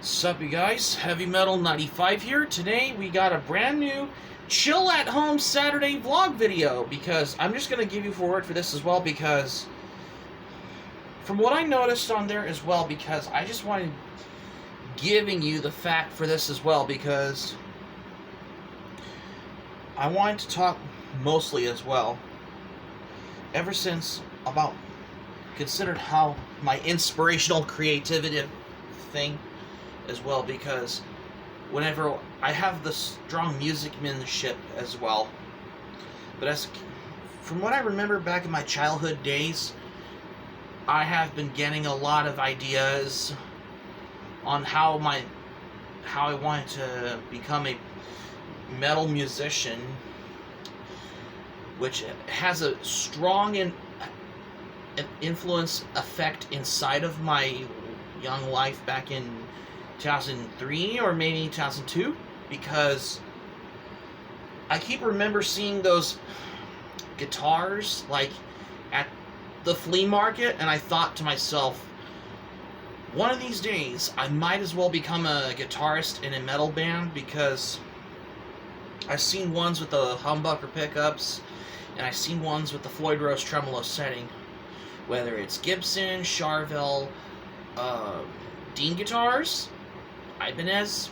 Sup you guys, Heavy Metal 95 here. Today we got a brand new chill at home Saturday vlog video because I'm just going to give you forward for this as well because from what I noticed on there as well, because I just wanted giving you the fact for this as well because I wanted to talk mostly as well ever since about considered how my inspirational creativity thing as well, because whenever I have the strong musicmanship as well, but as from what I remember back in my childhood days, I have been getting a lot of ideas on how I wanted to become a metal musician, which has a strong an influence effect inside of my young life back in 2003 or maybe 2002, because I keep remember seeing those guitars like at the flea market, and I thought to myself, one of these days I might as well become a guitarist in a metal band, because I've seen ones with the humbucker pickups and I've seen ones with the Floyd Rose tremolo setting, whether it's Gibson, Charvel, Dean guitars, Ibanez,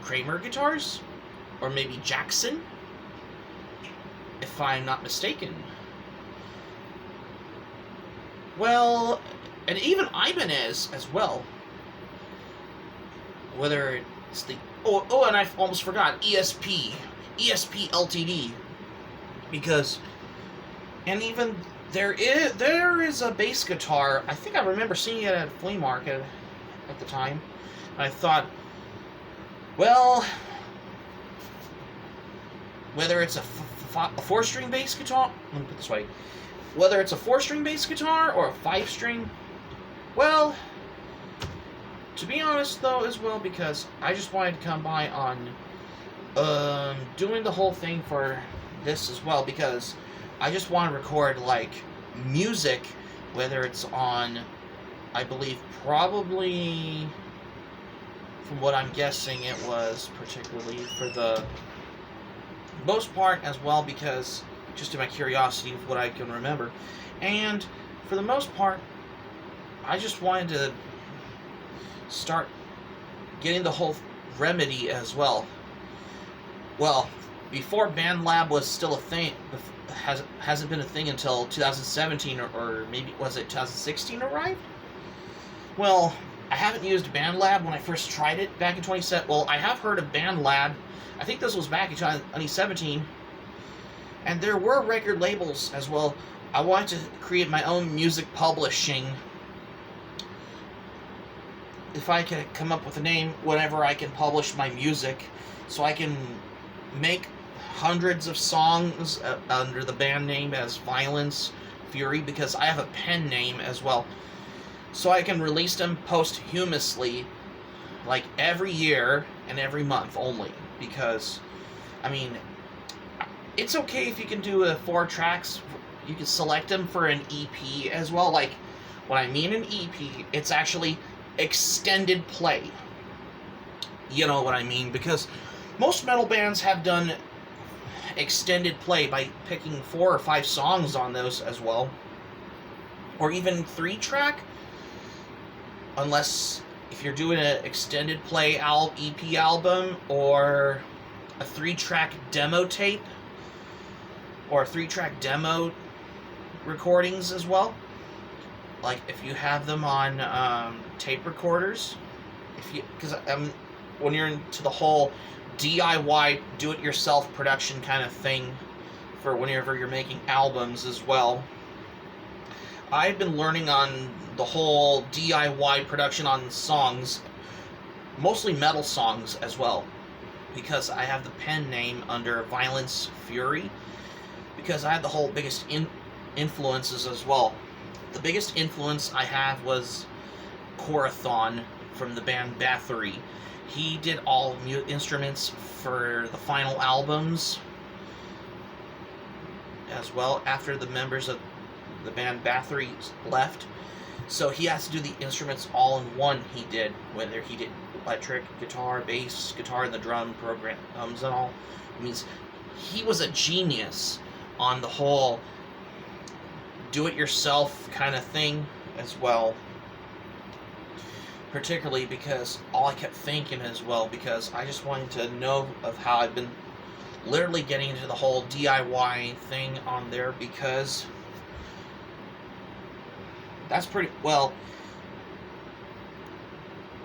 Kramer guitars, or maybe Jackson, if I'm not mistaken. Well, and even Ibanez as well. Whether it's the and I almost forgot ESP Ltd, because and even there is a bass guitar. I think I remember seeing it at a flea market at the time. And I thought, well, whether it's a four-string bass guitar, let me put it this way, whether it's a four-string bass guitar or a five-string, well, to be honest though as well, because I just wanted to come by on doing the whole thing for this as well, because I just want to record like music, whether it's on, I believe probably, from what I'm guessing, it was particularly for the most part as well, because just in my curiosity of what I can remember, and for the most part I just wanted to start getting the whole remedy as well. Well, before BandLab was still a thing, hasn't been a thing until 2017 or maybe was it 2016 arrived? Well, I haven't used BandLab when I first tried it back in 2017. Well, I have heard of BandLab. I think this was back in 2017. And there were record labels as well. I wanted to create my own music publishing. If I could come up with a name, whenever I can publish my music, so I can make hundreds of songs under the band name as Violence Fury, because I have a pen name as well. So I can release them posthumously, like every year and every month only, because, I mean, it's okay if you can do 4 tracks, you can select them for an EP as well. Like, when I mean an EP, it's actually extended play. You know what I mean? Because most metal bands have done extended play by picking 4 or 5 songs on those as well, or even 3-track, unless if you're doing an extended play EP album, or a 3-track demo tape, or a 3-track demo recordings as well. Like if you have them on tape recorders, because when you're into the whole DIY, do-it-yourself production kind of thing for whenever you're making albums as well, I've been learning on the whole DIY production on songs, mostly metal songs as well, because I have the pen name under Violence Fury, because I had the whole biggest influences as well. The biggest influence I have was Corathon from the band Bathory. He did all instruments for the final albums as well, after the members of the band Bathory left. So he has to do the instruments all in one. He did, whether he did electric, guitar, bass, guitar, and the drum programs and all. It means he was a genius on the whole do-it-yourself kind of thing as well. Particularly because all I kept thinking as well, because I just wanted to know of how I've been literally getting into the whole DIY thing on there, because that's pretty well.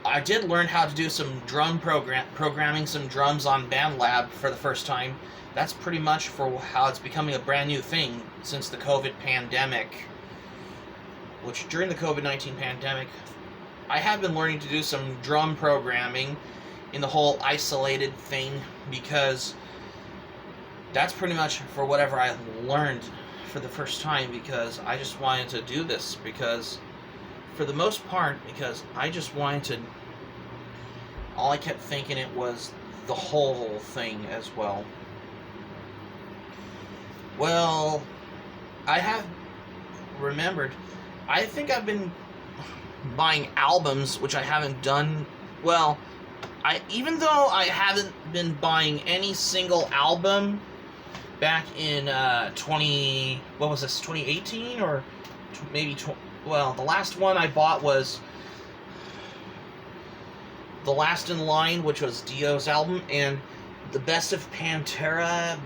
I did learn how to do some drum programming some drums on BandLab for the first time. That's pretty much for how it's becoming a brand new thing since the COVID pandemic. Which during the COVID-19 pandemic, I have been learning to do some drum programming in the whole isolated thing, because that's pretty much for whatever I learned for the first time, because I just wanted to do this, because for the most part, because I just wanted to, all I kept thinking it was the whole thing as well. Well, I have remembered, I think I've been buying albums, which I haven't done. Well, even though I haven't been buying any single album back in 2018 or maybe well, the last one I bought was The Last in Line, which was Dio's album, and the Best of Pantera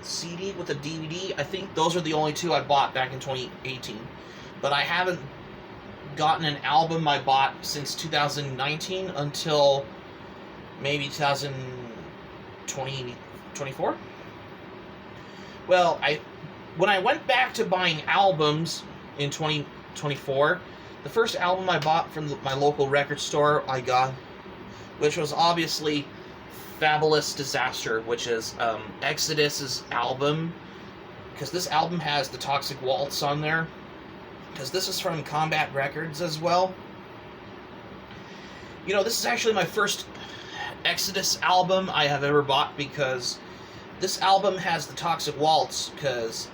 CD with a DVD. I think those are the only two I bought back in 2018. But I haven't gotten an album I bought since 2019 until maybe 2024. Well, when I went back to buying albums in 2024, the first album I bought from my local record store I got, which was obviously Fabulous Disaster, which is Exodus's album, because this album has the Toxic Waltz on there, because this is from Combat Records as well. You know, this is actually my first Exodus album I have ever bought, because this album has the Toxic Waltz, because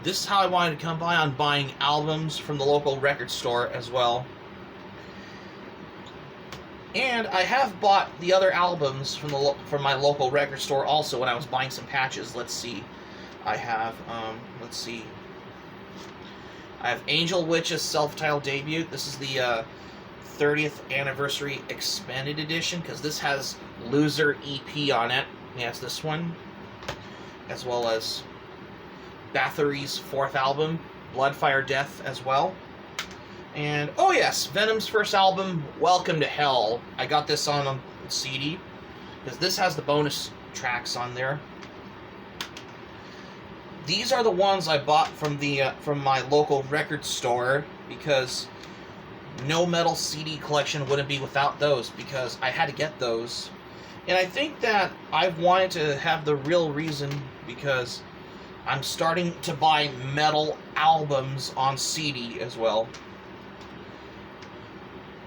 this is how I wanted to come by on buying albums from the local record store as well. And I have bought the other albums from my local record store also when I was buying some patches. Let's see. I have, I have Angel Witch's self-titled debut. This is the 30th anniversary expanded edition, because this has Loser EP on it. Yeah, it's this one. As well as Bathory's 4th album, Bloodfire Death, as well. And, oh yes, Venom's first album, Welcome to Hell. I got this on CD, because this has the bonus tracks on there. These are the ones I bought from my local record store, because No Metal CD collection wouldn't be without those, because I had to get those. And I think that I've wanted to have the real reason, because I'm starting to buy metal albums on CD as well.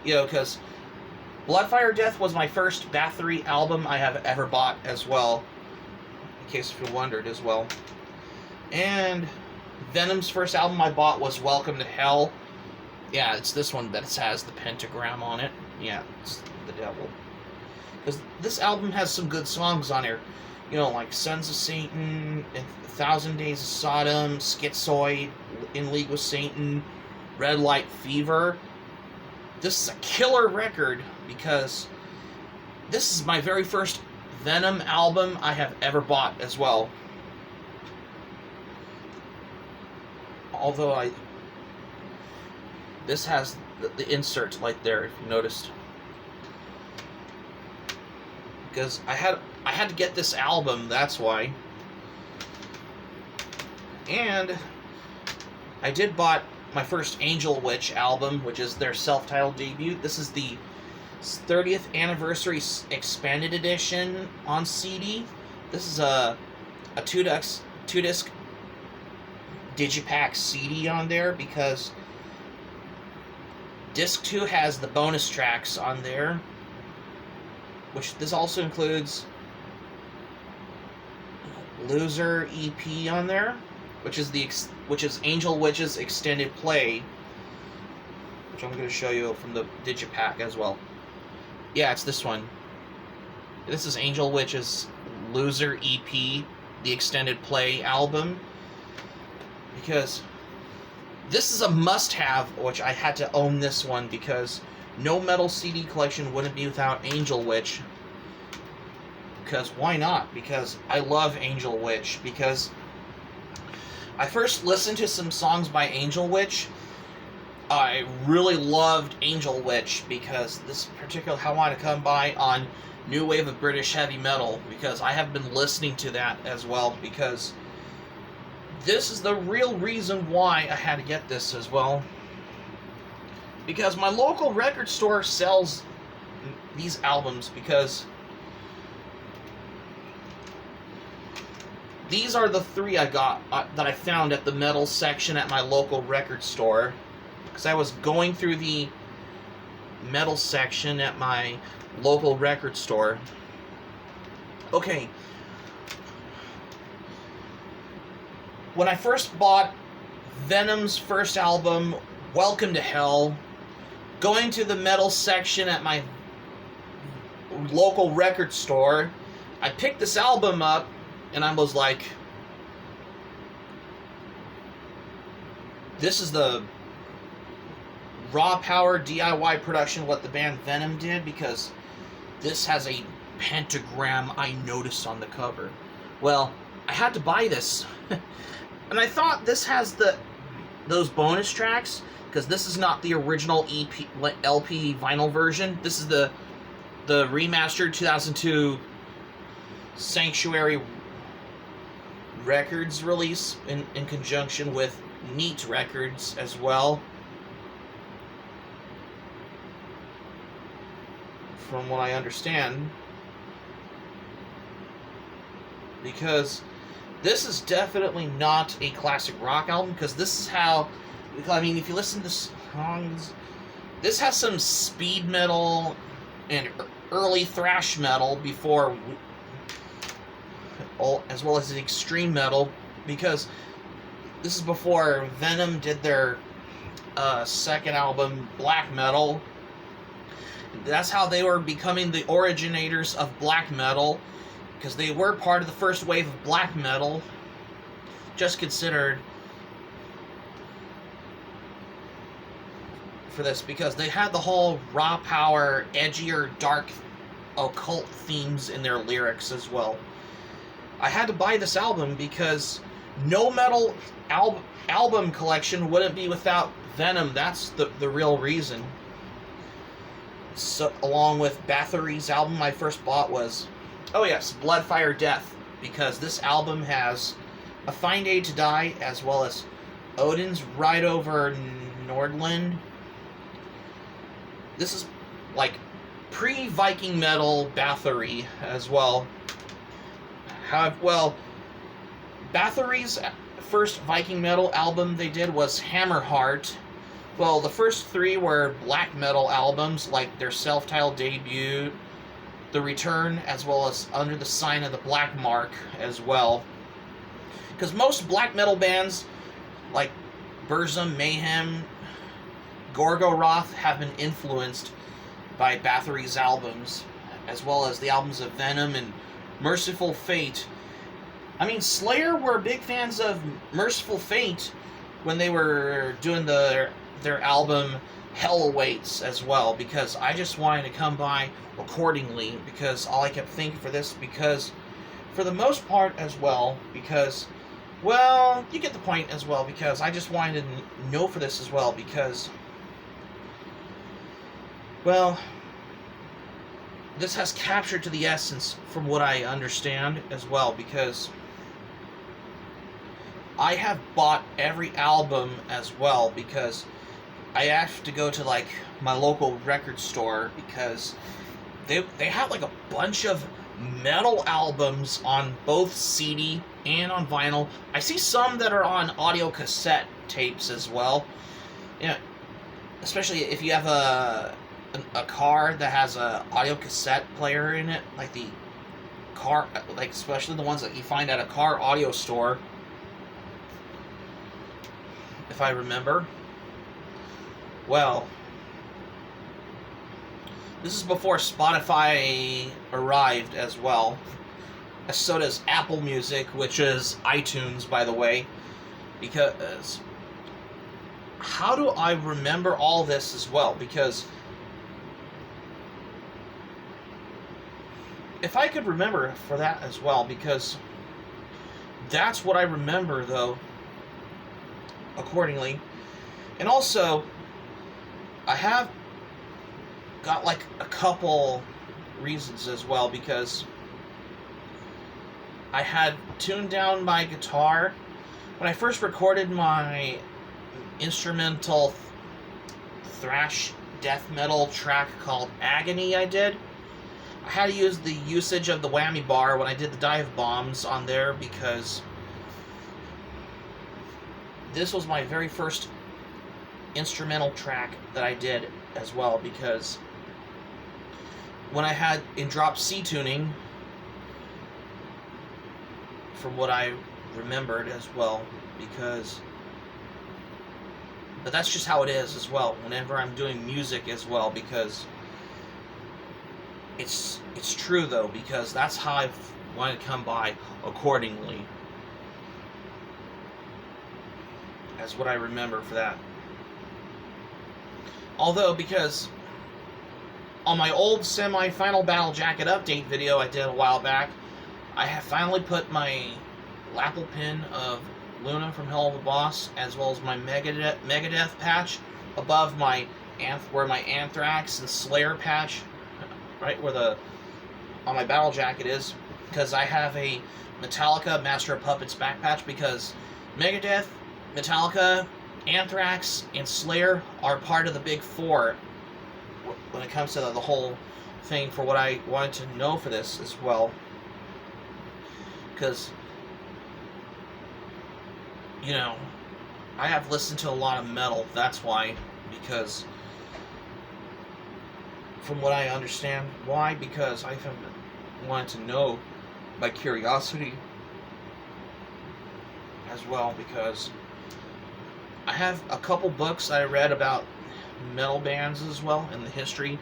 You know, because Bloodfire Death was my first Bathory album I have ever bought as well, in case you wondered as well. And Venom's first album I bought was Welcome to Hell. Yeah, it's this one that has the pentagram on it. Yeah, it's the devil. Because this album has some good songs on here. You know, like Sons of Satan, 1,000 Days of Sodom, Schizoid, In League with Satan, Red Light Fever. This is a killer record, because this is my very first Venom album I have ever bought as well. Although this has the insert right there, if you noticed. Because I had to get this album, that's why. And I did bought my first Angel Witch album, which is their self-titled debut. This is the 30th anniversary expanded edition on CD. This is a two-disc digipack CD on there, because disc 2 has the bonus tracks on there, which this also includes Loser EP on there, which is Angel Witch's extended play, which I'm going to show you from the Digipack as well. Yeah, it's this one. This is Angel Witch's Loser EP, the extended play album, because this is a must-have, which I had to own this one because no metal CD collection wouldn't be without Angel Witch. Because why not? Because I love Angel Witch. Because I first listened to some songs by Angel Witch. I really loved Angel Witch because this particular how I want to come by on New Wave of British Heavy Metal, because I have been listening to that as well, because this is the real reason why I had to get this as well. Because my local record store sells these albums, because these are the three I got that I found at the metal section at my local record store. Because I was going through the metal section at my local record store. Okay. When I first bought Venom's first album, Welcome to Hell, going to the metal section at my local record store, I picked this album up, and I was like, this is the raw power DIY production what the band Venom did, because this has a pentagram I noticed on the cover. Well, I had to buy this. And I thought this has those bonus tracks, because this is not the original LP vinyl version. This is the remastered 2002 Sanctuary Records release in conjunction with Neat Records as well. From what I understand. Because this is definitely not a classic rock album, because this is how, I mean, if you listen to songs, this has some speed metal and early thrash metal before, as well as extreme metal, because this is before Venom did their second album, Black Metal. That's how they were becoming the originators of black metal, because they were part of the first wave of black metal, just considered for this, because they had the whole raw power, edgier, dark, occult themes in their lyrics as well. I had to buy this album because no metal album collection wouldn't be without Venom. That's the real reason. So, along with Bathory's album I first bought was, oh yes, Blood, Fire, Death, because this album has A Fine Day to Die, as well as Odin's Ride Over Nordland. This is like pre-Viking metal Bathory as well. Well, Bathory's first Viking metal album they did was Hammerheart. Well, the first three were black metal albums, like their self-titled debut, The Return, as well as Under the Sign of the Black Mark as well. Because most black metal bands, like Burzum, Mayhem, Gorgoroth, have been influenced by Bathory's albums, as well as the albums of Venom and Merciful Fate. I mean, Slayer were big fans of Merciful Fate when they were doing their album Hell Awaits as well, because I just wanted to come by accordingly, because all I kept thinking for this, because for the most part as well, because, well, you get the point as well, because I just wanted to know for this as well, because, well, this has captured to the essence from what I understand as well, because I have bought every album as well, because I have to go to like my local record store, because they have like a bunch of metal albums on both CD and on vinyl. I see some that are on audio cassette tapes as well. You know, especially if you have a car that has a audio cassette player in it, like the car, like especially the ones that you find at a car audio store, if I remember. Well, This is before Spotify arrived as well. So does Apple Music, which is iTunes, by the way. Because how do I remember all this as well? Because if I could remember for that as well, because that's what I remember, though, accordingly. And also, I have got like a couple reasons as well, because I had tuned down my guitar when I first recorded my instrumental thrash death metal track called Agony. I had to use the usage of the whammy bar when I did the dive bombs on there, because this was my very first instrumental track that I did as well, because when I had in drop C tuning, from what I remembered as well, but that's just how it is as well whenever I'm doing music as well, because it's true though, because that's how I've wanted to come by accordingly, as what I remember for that. Although, because on my old semi-final Battle Jacket update video I did a while back, I have finally put my lapel pin of Luna from Hell of a Boss, as well as my Megadeth patch above my where my Anthrax and Slayer patch, right where on my Battle Jacket is, because I have a Metallica Master of Puppets back patch, because Megadeth, Metallica, Anthrax, and Slayer are part of the big four when it comes to the whole thing, for what I wanted to know for this as well. Because, you know, I have listened to a lot of metal, that's why, because from what I understand, why? Because I wanted to know by curiosity as well, because I have a couple books that I read about metal bands as well, and the history,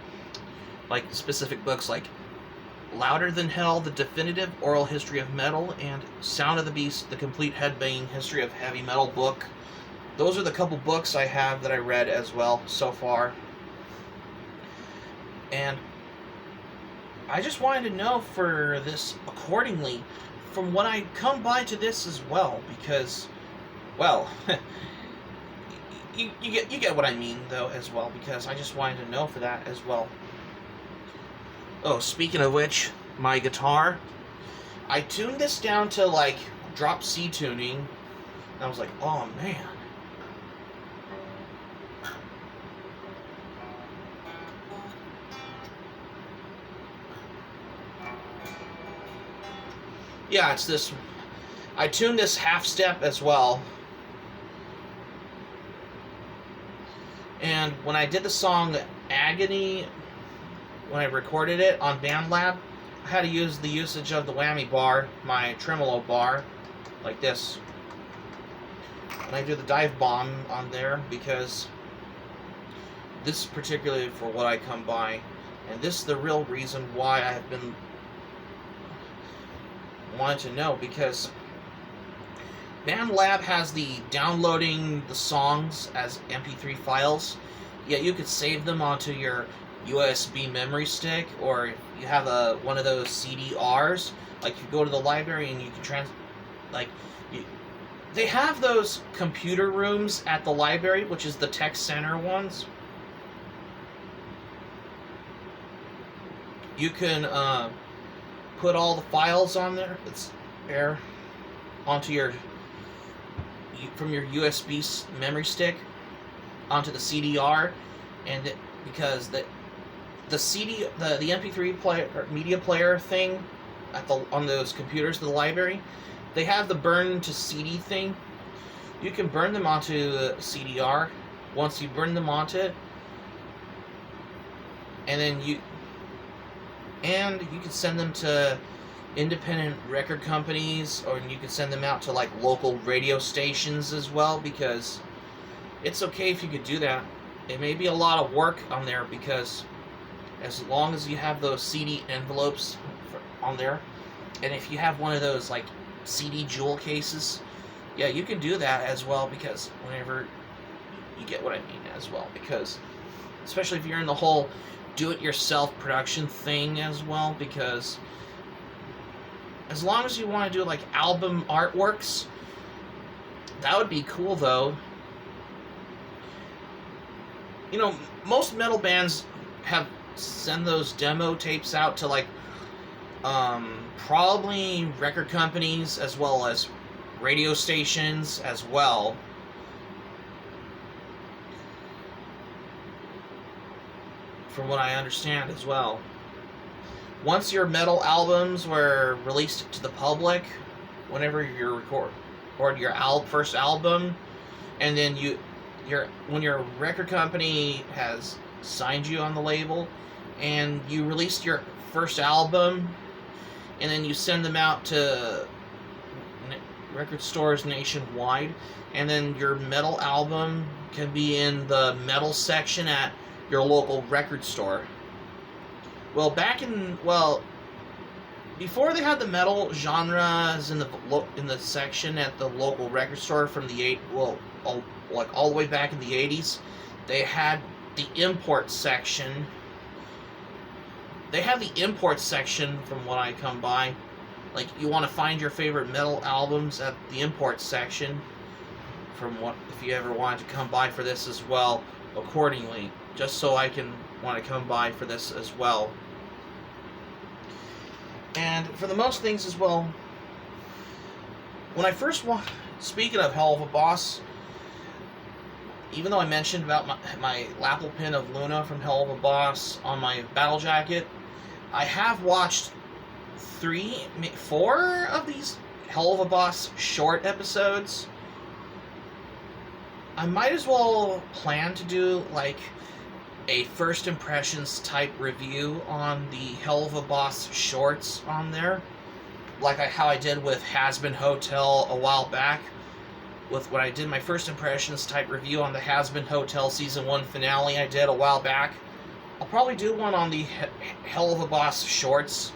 like specific books like Louder Than Hell, The Definitive Oral History of Metal, and Sound of the Beast, The Complete Headbanging History of Heavy Metal book. Those are the couple books I have that I read as well so far. And I just wanted to know for this accordingly, from when I come by to this as well, because, well, you get what I mean though as well, because I just wanted to know for that as well. Oh, speaking of which, my guitar, I tuned this down to like drop C tuning, and I was like, oh man. Yeah, it's this. I tuned this half step as well. And when I did the song Agony, when I recorded it on BandLab, I had to use the usage of the whammy bar, my tremolo bar, like this. And I do the dive bomb on there, because this is particularly for what I come by. And this is the real reason why I have been wanting to know, because BandLab has the downloading the songs as MP3 files, yet you could save them onto your USB memory stick, or you have one of those CDRs, like you go to the library and you can they have those computer rooms at the library, which is the tech center ones. You can put all the files on there. It's there onto your from your USB memory stick onto the CDR, and because the MP3 player or media player thing on those computers, the library, they have the burn to CD thing. You can burn them onto the CDR. Once you burn them onto it, and then you can send them to independent record companies, or you can send them out to like local radio stations as well, because it's okay if you could do that. It may be a lot of work on there, because as long as you have those CD envelopes on there. And if you have one of those like CD jewel cases, yeah, you can do that as well, because whenever you get what I mean as well, because especially if you're in the whole do-it-yourself production thing as well, because as long as you want to do like album artworks, that would be cool though. You know, most metal bands have send those demo tapes out to like probably record companies as well as radio stations as well. From what I understand as well. Once your metal albums were released to the public, whenever you record your first album, and then when your record company has signed you on the label, and you released your first album, and then you send them out to record stores nationwide, and then your metal album can be in the metal section at your local record store. Well, before they had the metal genres in the section at the local record store from the all the way back in the 80s, they had the import section. They have the import section from what I come by. Like, you want to find your favorite metal albums at the import section. If you ever wanted to come by for this as well, accordingly, just so I can want to come by for this as well. And for the most things as well, when I first speaking of Hell of a Boss, even though I mentioned about my lapel pin of Luna from Hell of a Boss on my battle jacket, I have watched 4 of these Hell of a Boss short episodes. I might as well plan to do like a first impressions type review on the Hell of a Boss shorts on there, like how I did with Hazbin Hotel a while back, with when I did my first impressions type review on the Hazbin Hotel Season 1 finale I did a while back. I'll probably do one on the Hell of a Boss shorts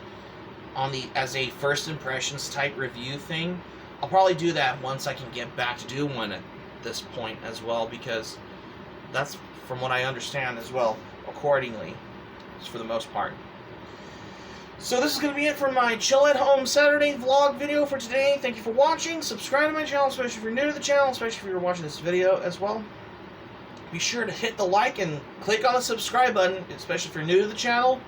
as a first impressions type review thing. I'll probably do that once I can get back to do one at this point as well, because that's from what I understand as well, accordingly, for the most part. So this is going to be it for my Chill at Home Saturday vlog video for today. Thank you for watching. Subscribe to my channel, especially if you're new to the channel, especially if you're watching this video as well. Be sure to hit the like and click on the subscribe button, especially if you're new to the channel.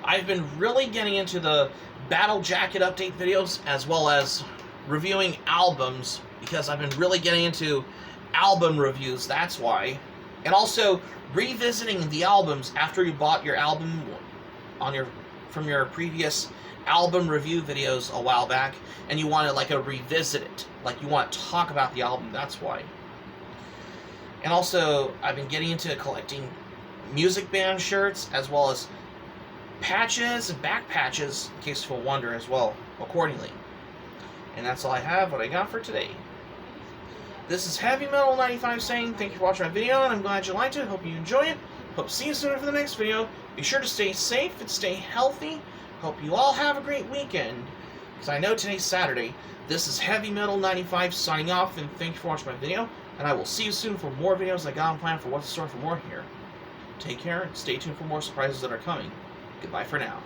I've been really getting into the Battle Jacket update videos as well as reviewing albums, because I've been really getting into album reviews, that's why. And also revisiting the albums after you bought your album from your previous album review videos a while back, and you want to like a revisit it, like you want to talk about the album, that's why. And also, I've been getting into collecting music band shirts as well as patches and back patches, in case you wonder as well, accordingly. And that's all I have, what I got for today. This is Heavy Metal 95 saying thank you for watching my video, and I'm glad you liked it. Hope you enjoy it. Hope to see you soon for the next video. Be sure to stay safe and stay healthy. Hope you all have a great weekend, because I know today's Saturday. This is Heavy Metal 95 signing off, and thank you for watching my video, and I will see you soon for more videos I got on plan for what's in store for more here. Take care, and stay tuned for more surprises that are coming. Goodbye for now.